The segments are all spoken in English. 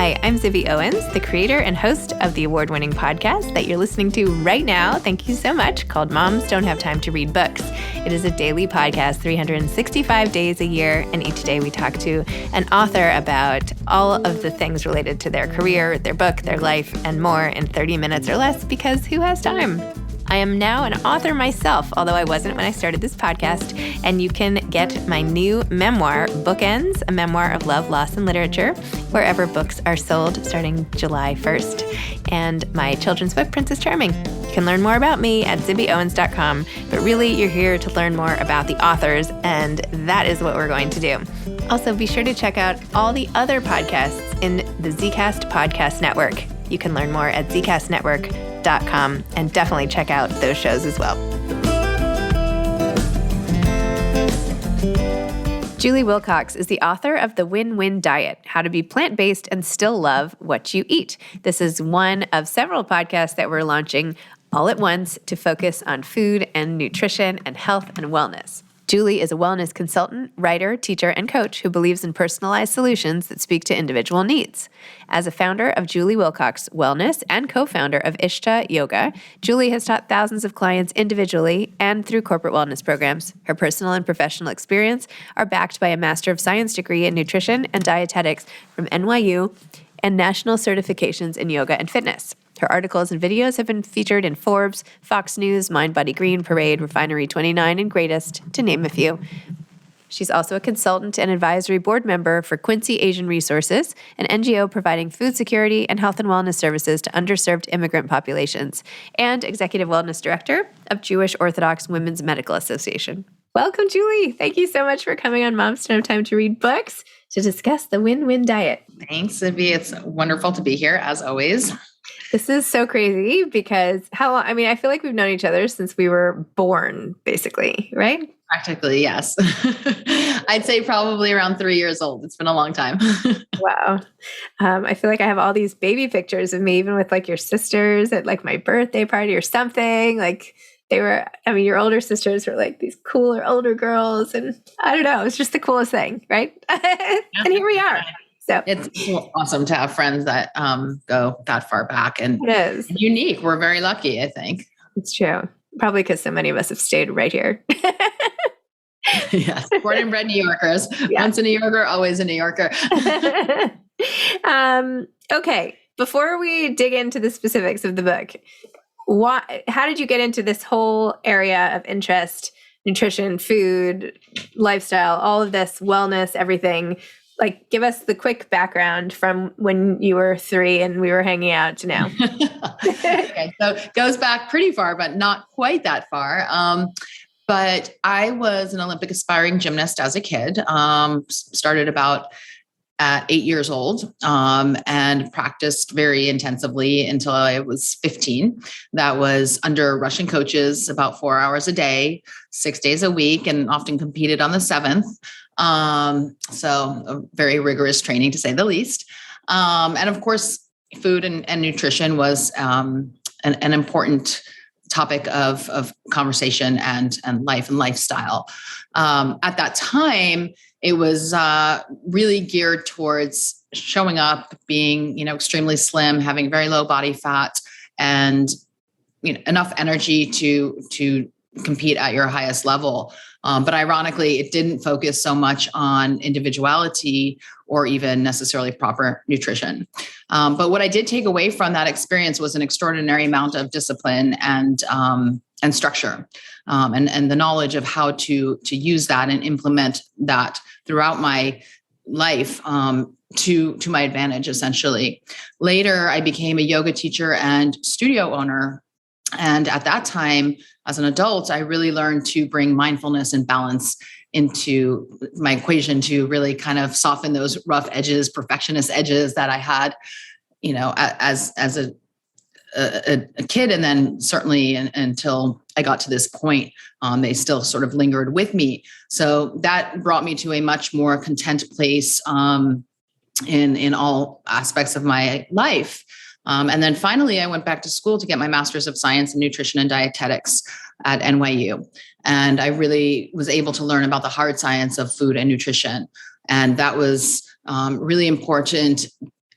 Hi, I'm Zibby Owens, the creator and host of the award-winning podcast that you're listening to right now. Thank you so much, called Moms Don't Have Time to Read Books. It is a daily podcast, 365 days a year, and each day we talk to an author about all of the things related to their career, their book, their life, and more in 30 minutes or less, because who has time? I am now an author myself, although I wasn't when I started this podcast, and you can get my new memoir, Bookends, a memoir of love, loss, and literature, wherever books are sold starting July 1st, and my children's book, Princess Charming. You can learn more about me at zibbyowens.com, but really you're here to learn more about the authors, and that is what we're going to do. Also, be sure to check out all the other podcasts in the Zcast Podcast Network. You can learn more at zcastnetwork.com and definitely check out those shows as well. Julie Wilcox is the author of The Win-Win Diet, How to Be Plant-Based and Still Love What You Eat. This is one of several podcasts that we're launching all at once to focus on food and nutrition and health and wellness. Julie is a wellness consultant, writer, teacher, and coach who believes in personalized solutions that speak to individual needs. As a founder of Julie Wilcox Wellness and co-founder of Ishta Yoga, Julie has taught thousands of clients individually and through corporate wellness programs. Her personal and professional experience are backed by a Master of Science degree in nutrition and dietetics from NYU and national certifications in yoga and fitness. Her articles and videos have been featured in Forbes, Fox News, Mind, Body, Green, Parade, Refinery 29, and Greatest, to name a few. She's also a consultant and advisory board member for Quincy Asian Resources, an NGO providing food security and health and wellness services to underserved immigrant populations, and executive wellness director of Jewish Orthodox Women's Medical Association. Welcome, Julie. Thank you so much for coming on Moms Don't Have Time to Read Books to discuss the Win-Win Diet. Thanks, Zibby. It's wonderful to be here, as always. This is so crazy because how long? I mean, I feel like we've known each other since we were born, basically, right? Practically, yes. I'd say probably around 3 years old. It's been a long time. Wow. I feel like I have all these baby pictures of me, even with like your sisters at like my birthday party or something. Like they were, I mean, your older sisters were like these cooler older girls. And I don't know, it's just the coolest thing, right? And here we are. So it's awesome to have friends that go that far back and it is unique. We're very lucky, I think. It's true. Probably because so many of us have stayed right here. Yes. Born and bred New Yorkers. Yeah. Once a New Yorker, always a New Yorker. Okay. Before we dig into the specifics of the book, how did you get into this whole area of interest, nutrition, food, lifestyle, all of this, wellness, everything? Like, give us the quick background from when you were 3 and we were hanging out to now. Okay, so it goes back pretty far, but not quite that far. But I was an Olympic aspiring gymnast as a kid, started about at 8 years old, and practiced very intensively until I was 15. That was under Russian coaches, about 4 hours a day, 6 days a week, and often competed on the 7th. So a very rigorous training, to say the least. And of course, food and nutrition was an important topic of conversation and life and lifestyle. At that time, it was really geared towards showing up, being, extremely slim, having very low body fat, and enough energy to compete at your highest level. But ironically, it didn't focus so much on individuality or even necessarily proper nutrition. But what I did take away from that experience was an extraordinary amount of discipline and structure, and the knowledge of how to use that and implement that throughout my life to my advantage, essentially. Later, I became a yoga teacher and studio owner. And at that time, as an adult, I really learned to bring mindfulness and balance into my equation to really kind of soften those rough edges, perfectionist edges that I had, as a kid. And then certainly until I got to this point, they still sort of lingered with me. So that brought me to a much more content place in all aspects of my life. And then finally, I went back to school to get my Master's of Science in Nutrition and Dietetics at NYU. And I really was able to learn about the hard science of food and nutrition. And that was really important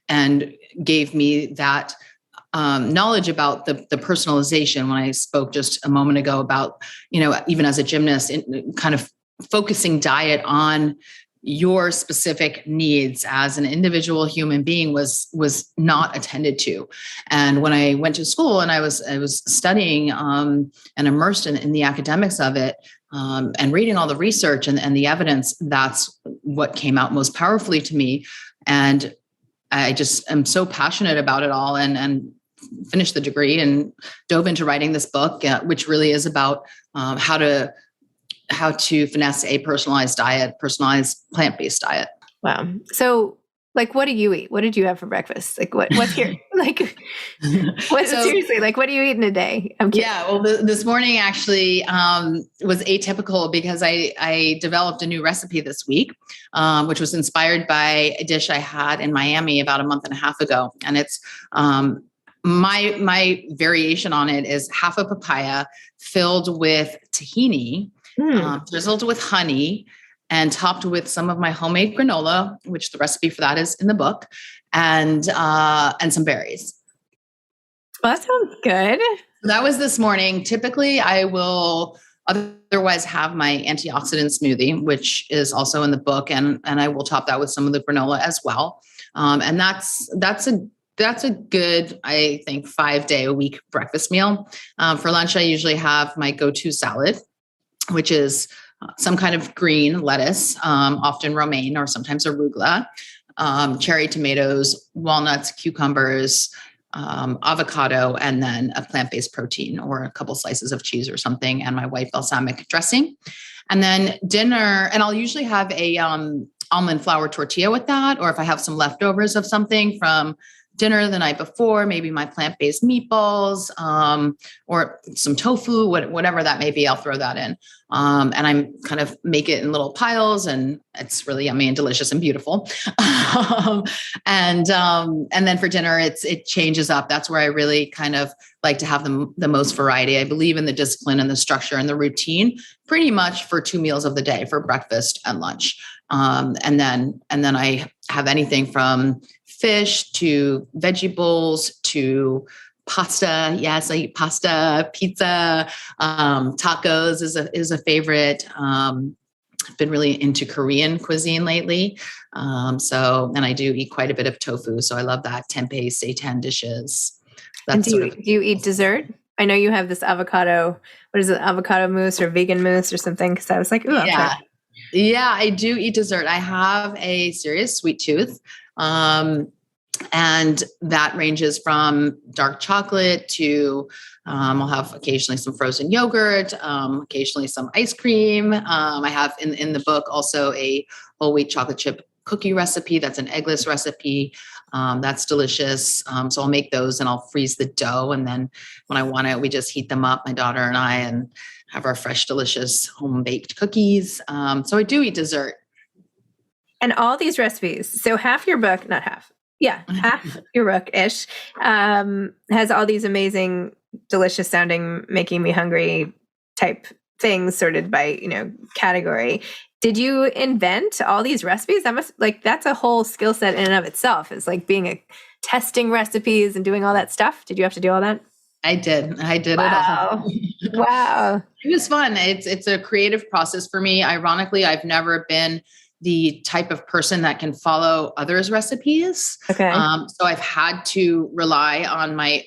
and gave me that knowledge about the personalization when I spoke just a moment ago about, even as a gymnast, kind of focusing diet on your specific needs as an individual human being was not attended to. And when I went to school and I was studying and immersed in the academics of it, and reading all the research and the evidence, that's what came out most powerfully to me. And I just am so passionate about it all, and finished the degree and dove into writing this book, which really is about how to finesse a personalized plant-based diet. Wow. So what do you eat? What did you have for breakfast? What's here? Seriously, what do you eat in a day? I'm curious. Yeah. Well, this morning actually was atypical because I developed a new recipe this week, which was inspired by a dish I had in Miami about a month and a half ago. And it's my variation on it is half a papaya filled with tahini, drizzled with honey, and topped with some of my homemade granola, which the recipe for that is in the book, and some berries. Well, that sounds good. That was this morning. Typically, I will otherwise have my antioxidant smoothie, which is also in the book, and I will top that with some of the granola as well. And that's a good, I think, 5-day-a-week breakfast meal. For lunch, I usually have my go-to salad, which is some kind of green lettuce, often romaine or sometimes arugula, cherry tomatoes, walnuts, cucumbers, avocado, and then a plant-based protein or a couple slices of cheese or something, and my white balsamic dressing. And then dinner, and I'll usually have a almond flour tortilla with that, or if I have some leftovers of something from dinner the night before, maybe my plant-based meatballs, or some tofu, whatever that may be, I'll throw that in. And I'm kind of make it in little piles, and it's really yummy and delicious and beautiful. And then for dinner, it changes up. That's where I really kind of like to have the most variety. I believe in the discipline and the structure and the routine pretty much for 2 meals of the day, for breakfast and lunch. And then I have anything from fish to veggie bowls to pasta. Yes, I eat pasta, pizza, tacos is a favorite. I've been really into Korean cuisine lately. And I do eat quite a bit of tofu. So I love that tempeh, seitan dishes. And do you eat dessert? I know you have this avocado, what is it? Avocado mousse or vegan mousse or something. Cause I was like, ooh, yeah. Yeah, I do eat dessert. I have a serious sweet tooth. And that ranges from dark chocolate to, I'll have occasionally some frozen yogurt, occasionally some ice cream. I have in the book also a whole wheat chocolate chip cookie recipe. That's an eggless recipe. That's delicious. So I'll make those and I'll freeze the dough. And then when I want it, we just heat them up, my daughter and I, and have our fresh, delicious home baked cookies. So I do eat dessert. And all these recipes. So half your book, not half. Yeah, half your book-ish has all these amazing, delicious sounding, making me hungry type things sorted by, category. Did you invent all these recipes? That's a whole skill set in and of itself. It's like testing recipes and doing all that stuff. Did you have to do all that? I did. Wow. It all. Wow. It was fun. It's a creative process for me. Ironically, I've never been the type of person that can follow others' recipes. Okay. So I've had to rely on my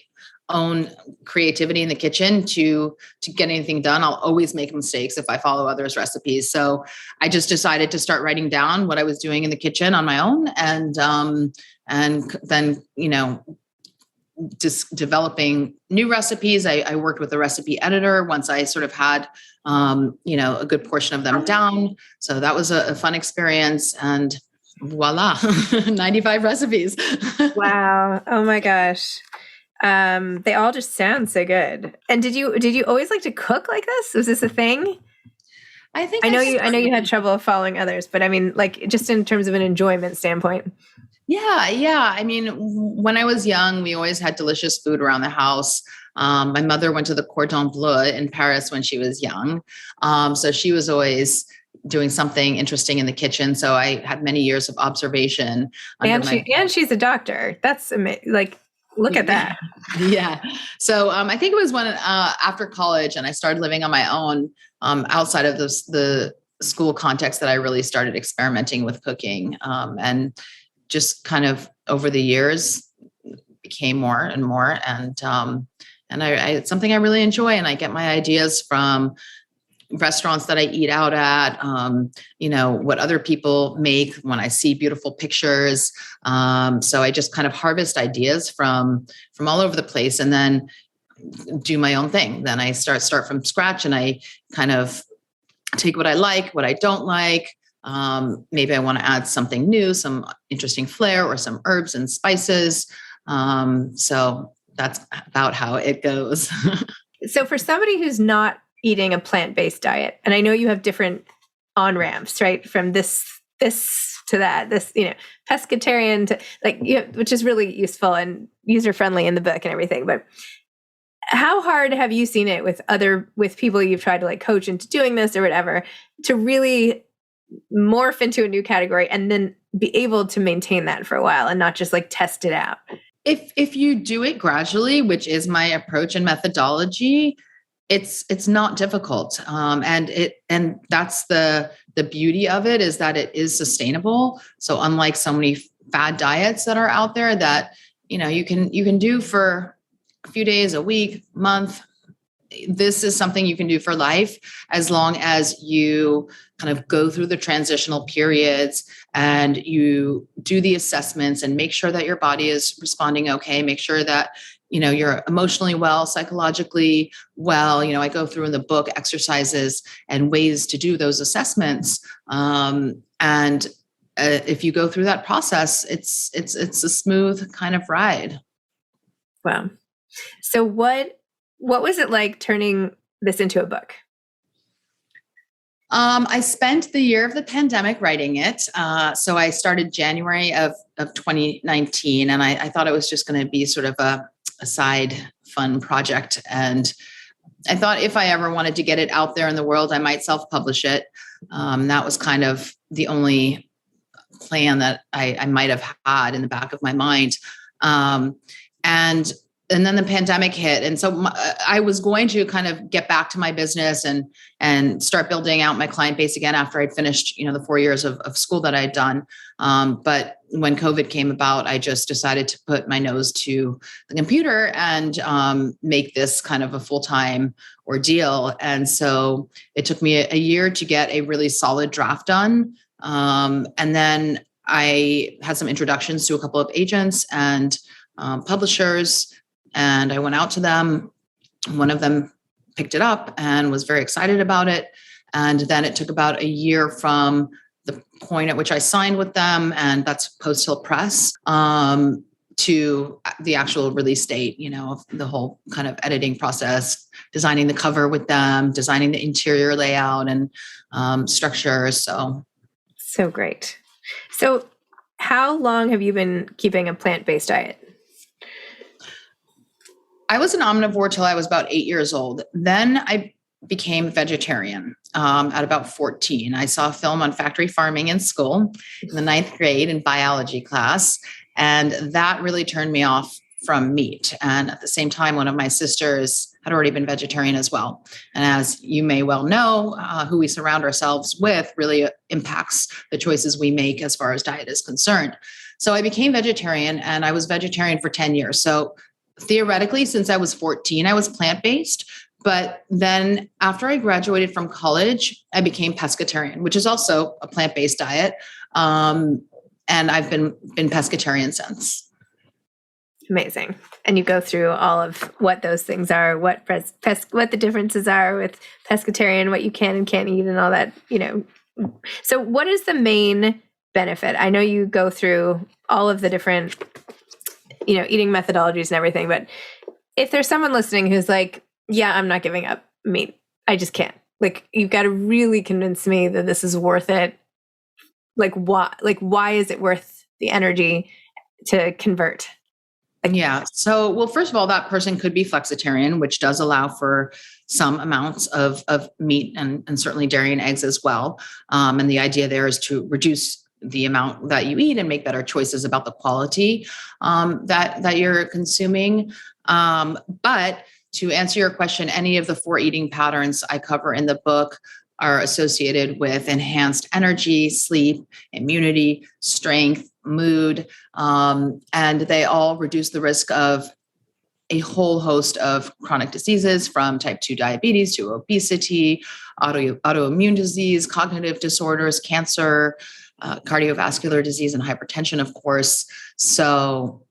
own creativity in the kitchen to get anything done. I'll always make mistakes if I follow others' recipes. So I just decided to start writing down what I was doing in the kitchen on my own, and then just developing new recipes. I worked with a recipe editor once I sort of had, a good portion of them down. So that was a fun experience, and voila, 95 recipes. Wow. Oh my gosh. They all just sound so good. And did you always like to cook like this? Was this a thing? I know you had trouble following others, but I mean, just in terms of an enjoyment standpoint. Yeah. I mean, when I was young, we always had delicious food around the house. My mother went to the Cordon Bleu in Paris when she was young. So she was always doing something interesting in the kitchen. So I had many years of observation and she's a doctor. That's amazing. Like, look at that. Yeah. So I think it was when after college and I started living on my own outside of the school context that I really started experimenting with cooking, and just kind of over the years became more and more. And it's something I really enjoy, and I get my ideas from restaurants that I eat out at, what other people make when I see beautiful pictures. So I just kind of harvest ideas from all over the place and then do my own thing. Then I start from scratch, and I kind of take what I like, what I don't like. Maybe I want to add something new, some interesting flair or some herbs and spices. So that's about how it goes. So for somebody who's not eating a plant-based diet, and I know you have different on-ramps, right? From this to that, pescatarian to which is really useful and user-friendly in the book and everything. But how hard have you seen it with people you've tried to like coach into doing this or whatever, to really morph into a new category and then be able to maintain that for a while and not just like test it out? If you do it gradually, which is my approach and methodology, it's not difficult. And that's the beauty of it, is that it is sustainable. So unlike so many fad diets that are out there that, you can do for a few days, a week, month, this is something you can do for life, as long as you kind of go through the transitional periods and you do the assessments and make sure that your body is responding okay, make sure that you're emotionally well, psychologically well. I go through in the book exercises and ways to do those assessments. If you go through that process, it's a smooth kind of ride. Wow. So what was it like turning this into a book? I spent the year of the pandemic writing it. So I started January of 2019, and I thought it was just going to be sort of a side fun project. And I thought if I ever wanted to get it out there in the world, I might self-publish it. That was kind of the only plan that I might have had in the back of my mind. And then the pandemic hit. And so I was going to kind of get back to my business and start building out my client base again after I'd finished, the 4 years of school that I had done. But when COVID came about, I just decided to put my nose to the computer and make this kind of a full-time ordeal. And so it took me a year to get a really solid draft done. And then I had some introductions to a couple of agents and publishers, and I went out to them. One of them picked it up and was very excited about it. And then it took about a year from the point at which I signed with them, and that's Post Hill Press, to the actual release date, of the whole kind of editing process, designing the cover with them, designing the interior layout and structure. So great. So how long have you been keeping a plant-based diet? I was an omnivore till I was about 8 years old. Then I became vegetarian at about 14. I saw a film on factory farming in school in the 9th grade in biology class. And that really turned me off from meat. And at the same time, one of my sisters had already been vegetarian as well. And as you may well know, who we surround ourselves with really impacts the choices we make as far as diet is concerned. So I became vegetarian, and I was vegetarian for 10 years. So theoretically, since I was 14, I was plant-based. But then after I graduated from college, I became pescatarian, which is also a plant-based diet. And I've been pescatarian since. Amazing. And you go through all of what those things are, what the differences are with pescatarian, what you can and can't eat and all that, So what is the main benefit? I know you go through all of the different eating methodologies and everything. But if there's someone listening who's like, yeah, I'm not giving up meat, I just can't. Like, you've got to really convince me that this is worth it. Why is it worth the energy to convert? Yeah. So, well, first of all, that person could be flexitarian, which does allow for some amounts of meat and certainly dairy and eggs as well. And the idea there is to reduce the amount that you eat and make better choices about the quality that you're consuming. But to answer your question, any of the 4 eating patterns I cover in the book are associated with enhanced energy, sleep, immunity, strength, mood, and they all reduce the risk of a whole host of chronic diseases, from type 2 diabetes to obesity, autoimmune disease, cognitive disorders, cancer, cardiovascular disease, and hypertension, of course. So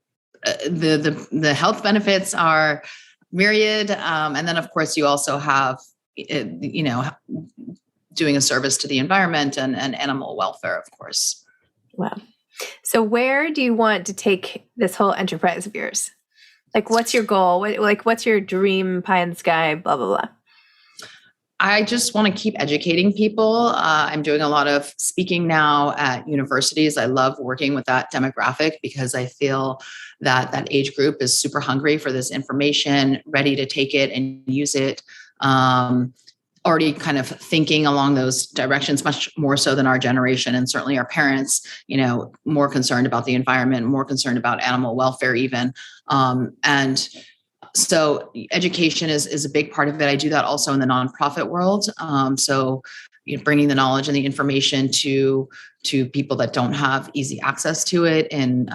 the health benefits are myriad. And then, of course, you also have, doing a service to the environment and animal welfare, of course. Wow. So where do you want to take this whole enterprise of yours? Like, what's your goal? What's your dream pie in the sky, blah, blah, blah? I just want to keep educating people. I'm doing a lot of speaking now at universities. I love working with that demographic because I feel that age group is super hungry for this information, ready to take it and use it. Already kind of thinking along those directions, much more so than our generation, and certainly our parents, more concerned about the environment, more concerned about animal welfare even. And so education is a big part of it. I do that also in the nonprofit world. So bringing the knowledge and the information to people that don't have easy access to it in,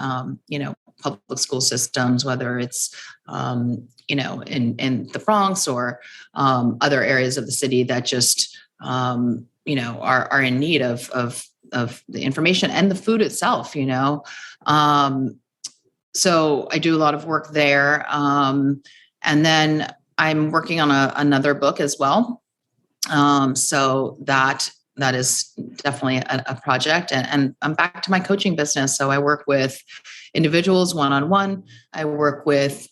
public school systems, whether it's, in the Bronx or other areas of the city that just, are in need of the information and the food itself, So I do a lot of work there. And then I'm working on another book as well. So that is definitely a project. And I'm back to my coaching business. So I work with individuals one-on-one. I work with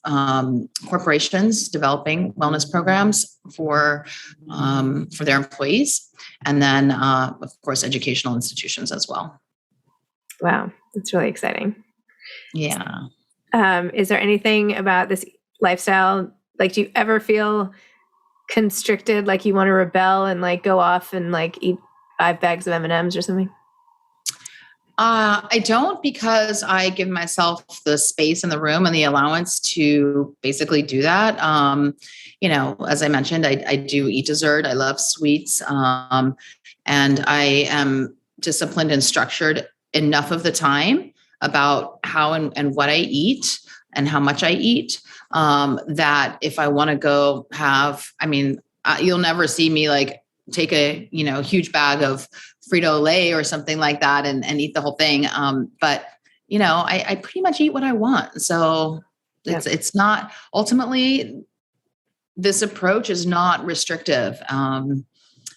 corporations developing wellness programs for their employees. And then, of course, educational institutions as well. Wow. That's really exciting. Yeah. Is there anything about this lifestyle? Like, do you ever feel constricted? Like you want to rebel and go off and eat 5 bags of M&Ms or something? I don't, because I give myself the space in the room and the allowance to basically do that. As I mentioned, I do eat dessert. I love sweets. And I am disciplined and structured enough of the time about how and what I eat and how much I eat, that if I want to go you'll never see me take a, huge bag of Frito-Lay or something like that and eat the whole thing. But I pretty much eat what I want. So it's not, ultimately, this approach is not restrictive.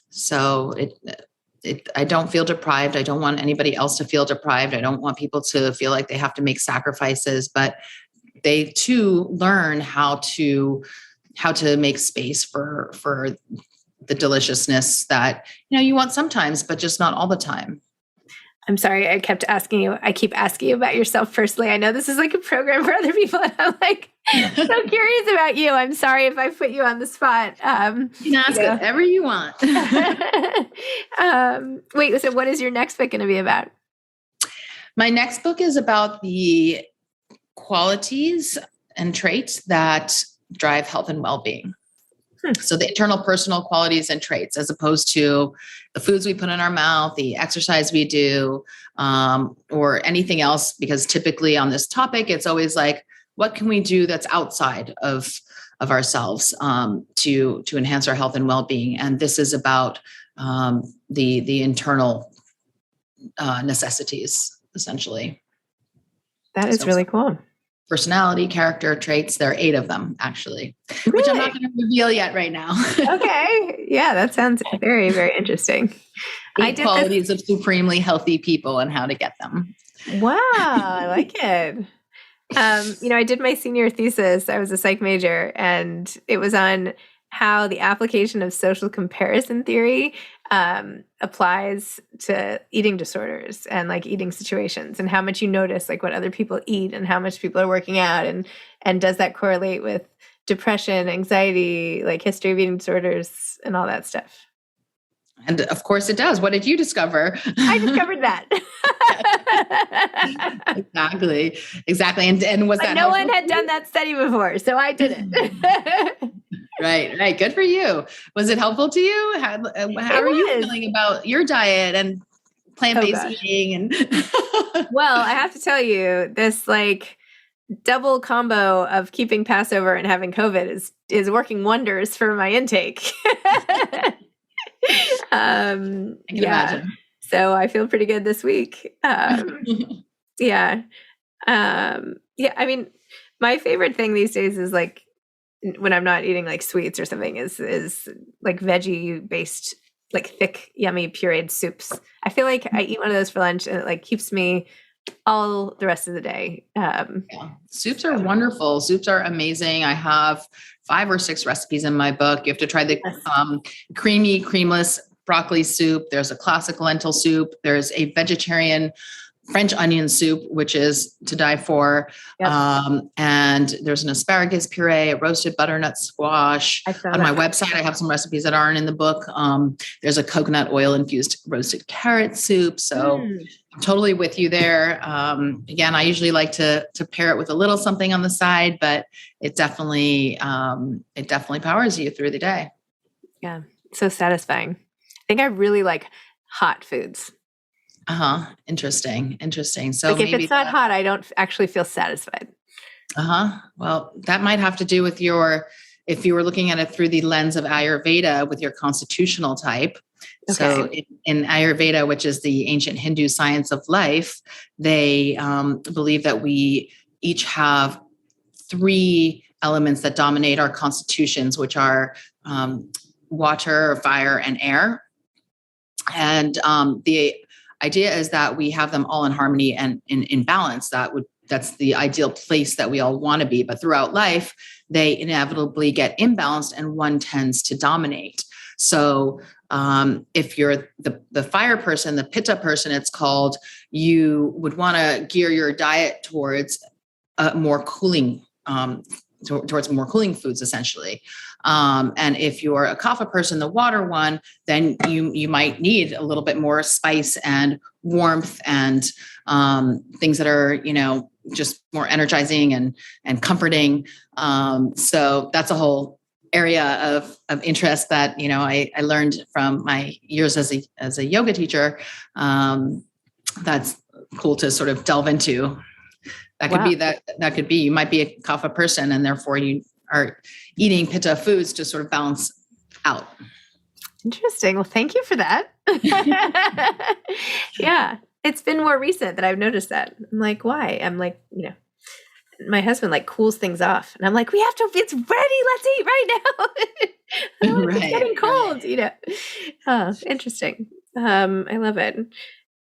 So I don't feel deprived. I don't want anybody else to feel deprived. I don't want people to feel like they have to make sacrifices, but they too learn how to make space for the deliciousness that, you want sometimes, but just not all the time. I'm sorry. I keep asking you about yourself personally. I know this is a program for other people, and I'm so curious about you. I'm sorry if I put you on the spot. You can ask whatever you want. Wait, so what is your next book going to be about? My next book is about the qualities and traits that drive health and well-being. So the internal personal qualities and traits, as opposed to the foods we put in our mouth, the exercise we do, or anything else, because typically on this topic, it's always what can we do that's outside of ourselves to enhance our health and well-being? And this is about the internal necessities, essentially. That is really cool. Personality, character, traits. There are 8 of them, actually, really? Which I'm not going to reveal yet right now. Okay. Yeah, that sounds very, very interesting. 8 qualities of supremely healthy people and how to get them. Wow, I like it. I did my senior thesis. I was a psych major, and it was on how the application of social comparison theory applies to eating disorders and eating situations, and how much you notice what other people eat and how much people are working out, and does that correlate with depression, anxiety, like history of eating disorders and all that stuff. And of course it does. What did you discover? I discovered that. Exactly. And was that no one had done that study before, so I did it. Right. Good for you. Was it helpful to you? How are you feeling about your diet and plant-based eating? And well, I have to tell you, this like double combo of keeping Passover and having COVID is working wonders for my intake. I can imagine. So I feel pretty good this week. Yeah. I mean, my favorite thing these days is like when I'm not eating like sweets or something is like veggie based, like thick, yummy pureed soups. I feel like I eat one of those for lunch and it like keeps me all the rest of the day. Soups are wonderful. Soups are amazing. I have 5 or 6 recipes in my book. You have to try the creamy, creamless broccoli soup. There's a classic lentil soup. There's a vegetarian French onion soup, which is to die for. Yep. And there's an asparagus puree, a roasted butternut squash. On my website, I have some recipes that aren't in the book. There's a coconut oil infused roasted carrot soup. So I'm totally with you there. Again, I usually like to pair it with a little something on the side, but it definitely powers you through the day. Yeah. So satisfying. I think I really like hot foods. Interesting. So like if it's not hot, I don't actually feel satisfied. Well, that might have to do with if you were looking at it through the lens of Ayurveda with your constitutional type. Okay. So in Ayurveda, which is the ancient Hindu science of life, they believe that we each have 3 elements that dominate our constitutions, which are water, fire, and air. And the idea is that we have them all in harmony and in balance. That's the ideal place that we all want to be. But throughout life, they inevitably get imbalanced and one tends to dominate. So if you're the fire person, the pitta person, it's called, you would want to gear your diet towards more cooling, towards more cooling foods, essentially. And if you're a kapha person, the water one, then you might need a little bit more spice and warmth and things that are, just more energizing and comforting. So that's a whole area of interest that, I learned from my years as a yoga teacher. That's cool to sort of delve into. That could be, you might be a kapha person and therefore you are eating pitta foods to sort of balance out. Interesting. Well, thank you for that. Yeah. It's been more recent that I've noticed that. I'm like, why? I'm like, my husband like cools things off and I'm like, it's ready. Let's eat right now. It's getting cold, Oh, interesting. I love it.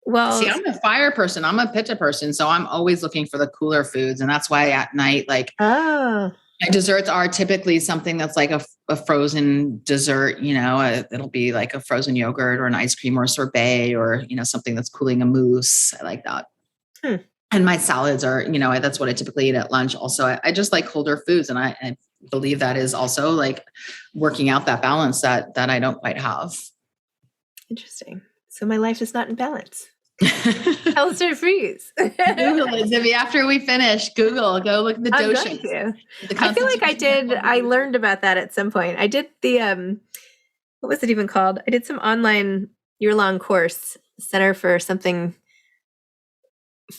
Well, see, I'm a fire person. I'm a pitta person. So I'm always looking for the cooler foods. And that's why at night, my desserts are typically something that's like a frozen dessert, it'll be like a frozen yogurt or an ice cream or a sorbet or, something that's cooling a mousse. I like that. And my salads are, that's what I typically eat at lunch. Also, I just like colder foods. And I believe that is also like working out that balance that I don't quite have. Interesting. So my life is not in balance. Hell's to freeze. Google it, Zibby. After we finish, go look at the doshas. I feel like I learned about that at some point. I did the, what was it even called? I did some online year-long course, Center for something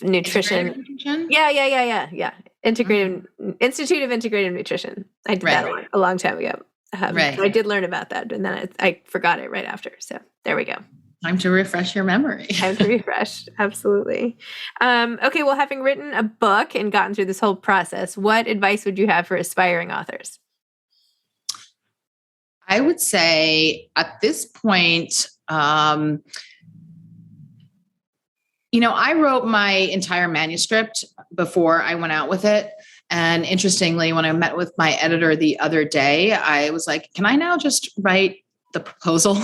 Nutrition. Yeah. Integrative Institute of Integrative Nutrition. I did that a long time ago. I did learn about that, and then I forgot it right after. So there we go. Time to refresh your memory. Time to refresh. Absolutely. Okay. Well, having written a book and gotten through this whole process, what advice would you have for aspiring authors? I would say at this point, I wrote my entire manuscript before I went out with it. And interestingly, when I met with my editor the other day, I was like, can I now just write the proposal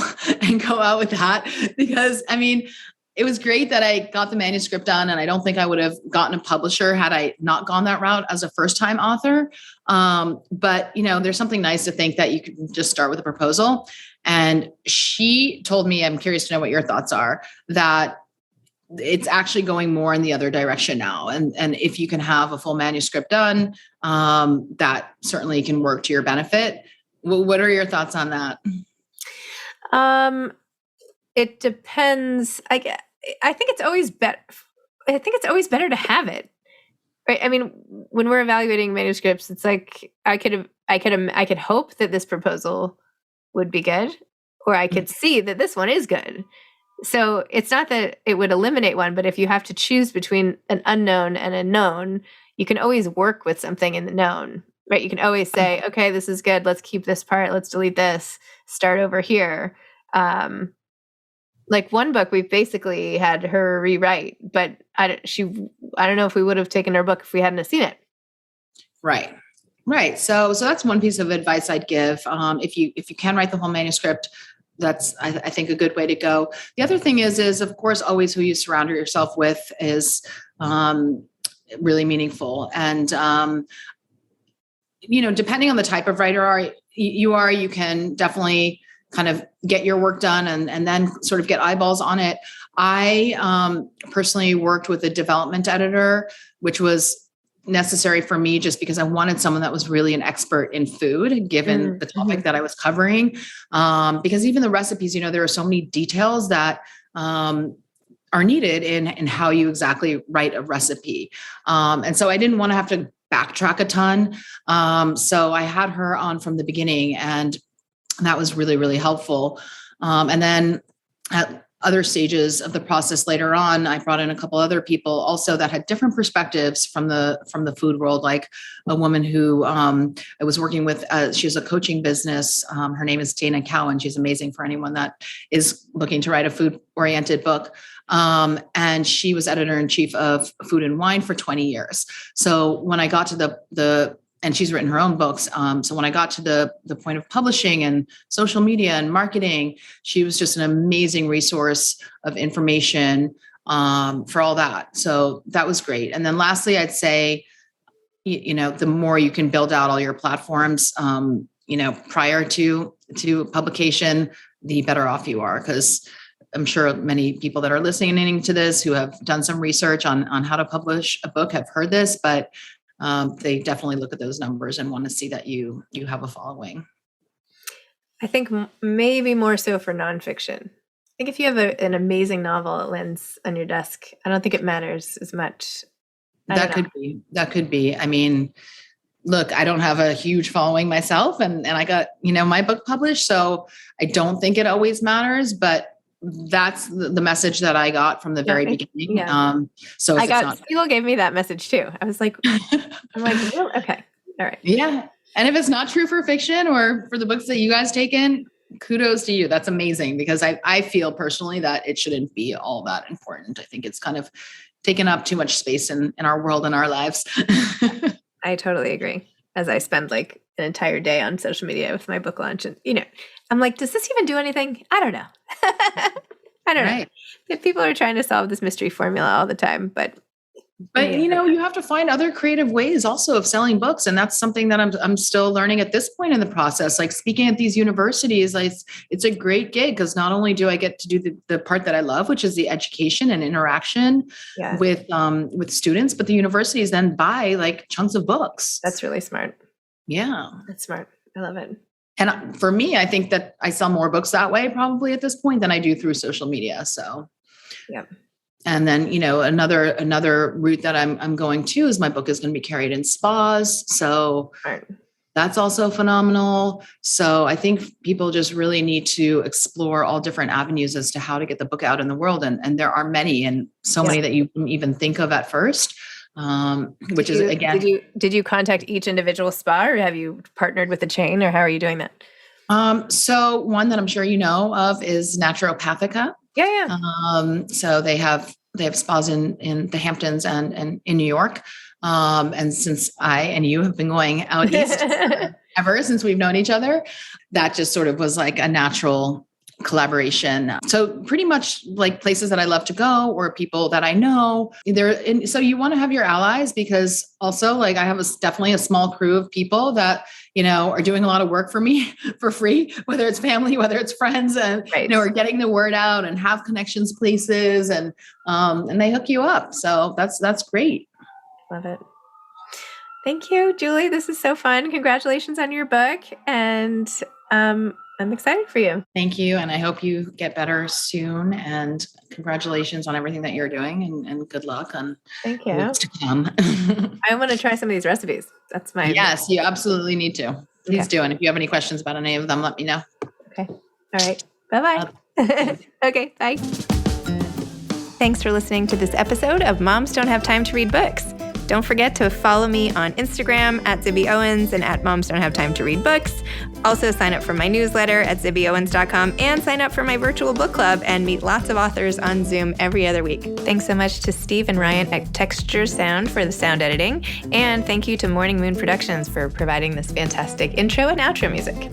and go out with that? Because it was great that I got the manuscript done, and I don't think I would have gotten a publisher had I not gone that route as a first-time author. But there's something nice to think that you can just start with a proposal. And she told me, I'm curious to know what your thoughts are, that it's actually going more in the other direction now. And if you can have a full manuscript done, that certainly can work to your benefit. What are your thoughts on that? It depends. I think it's always better. I think it's always better to have it. Right. I mean, when we're evaluating manuscripts, it's like I could hope that this proposal would be good, or I could see that this one is good. So it's not that it would eliminate one, but if you have to choose between an unknown and a known, you can always work with something in the known, right? You can always say, okay, this is good. Let's keep this part. Let's delete this. Start over here. Like one book, we basically had her rewrite, but I don't know if we would have taken her book if we hadn't have seen it. Right. Right. So that's one piece of advice I'd give. If you can write the whole manuscript, that's, I think, a good way to go. The other thing is of course, always who you surround yourself with is really meaningful. And, depending on the type of writer you can definitely kind of get your work done and then sort of get eyeballs on it. I personally worked with a development editor, which was necessary for me just because I wanted someone that was really an expert in food, given the topic that I was covering. Because even the recipes, there are so many details that are needed in how you exactly write a recipe. And so I didn't want to have to backtrack a ton. So I had her on from the beginning, and that was really, really helpful. And then at other stages of the process later on, I brought in a couple other people also that had different perspectives from the food world, like a woman who I was working with. She has a coaching business. Her name is Dana Cowan. She's amazing for anyone that is looking to write a food-oriented book. And she was editor-in-chief of Food and Wine for 20 years. So when I got to and she's written her own books. So when I got to the point of publishing and social media and marketing, she was just an amazing resource of information for all that. So that was great. And then lastly, I'd say, the more you can build out all your platforms, prior to publication, the better off you are. Because I'm sure many people that are listening to this who have done some research on how to publish a book have heard this, but they definitely look at those numbers and want to see that you have a following. I think maybe more so for nonfiction. I think if you have an amazing novel that lands on your desk, I don't think it matters as much. That could be. I mean, look, I don't have a huge following myself, and I got, my book published, so I don't think it always matters, but that's the message that I got from the very beginning. Yeah. So people gave me that message too. I was like, oh, okay. All right. Yeah. And if it's not true for fiction or for the books that you guys take in, kudos to you. That's amazing, because I feel personally that it shouldn't be all that important. I think it's kind of taken up too much space in our world and our lives. I totally agree. As I spend like an entire day on social media with my book launch, and I'm like, does this even do anything? I don't know. I don't know. People are trying to solve this mystery formula all the time, but you have to find other creative ways also of selling books, and that's something that I'm still learning at this point in the process. Like speaking at these universities, like it's a great gig because not only do I get to do the part that I love, which is the education and interaction with students, but the universities then buy like chunks of books. That's really smart. Yeah, that's smart. I love it. And for me, I think that I sell more books that way probably at this point than I do through social media. So, yeah. And then, another route that I'm going to is my book is going to be carried in spas. So that's also phenomenal. So I think people just really need to explore all different avenues as to how to get the book out in the world. And there are many, and so many that you can even think of at first. Did you contact each individual spa, or have you partnered with a chain, or how are you doing that? So one that I'm sure you know of is Naturopathica. Yeah. So they have spas in the Hamptons and in New York. And since I and you have been going out east ever since we've known each other, that just sort of was like a natural collaboration. So pretty much like places that I love to go or people that I know there. So you want to have your allies, because also like I have definitely a small crew of people that, are doing a lot of work for me for free, whether it's family, whether it's friends, and, Right. are getting the word out and have connections places, and they hook you up. So that's great. Love it. Thank you, Julie. This is so fun. Congratulations on your book. And I'm excited for you. Thank you. And I hope you get better soon. And congratulations on everything that you're doing, and good luck on Thank you. what's to come. I want to try some of these recipes. That's my Yes, you absolutely need to. Please do. And if you have any questions about any of them, let me know. Okay. All right. Bye-bye. Okay. Bye. Thanks for listening to this episode of Moms Don't Have Time to Read Books. Don't forget to follow me on Instagram at Zibby Owens and at Moms Don't Have Time to Read Books. Also sign up for my newsletter at zibbyowens.com and sign up for my virtual book club and meet lots of authors on Zoom every other week. Thanks so much to Steve and Ryan at Texture Sound for the sound editing. And thank you to Morning Moon Productions for providing this fantastic intro and outro music.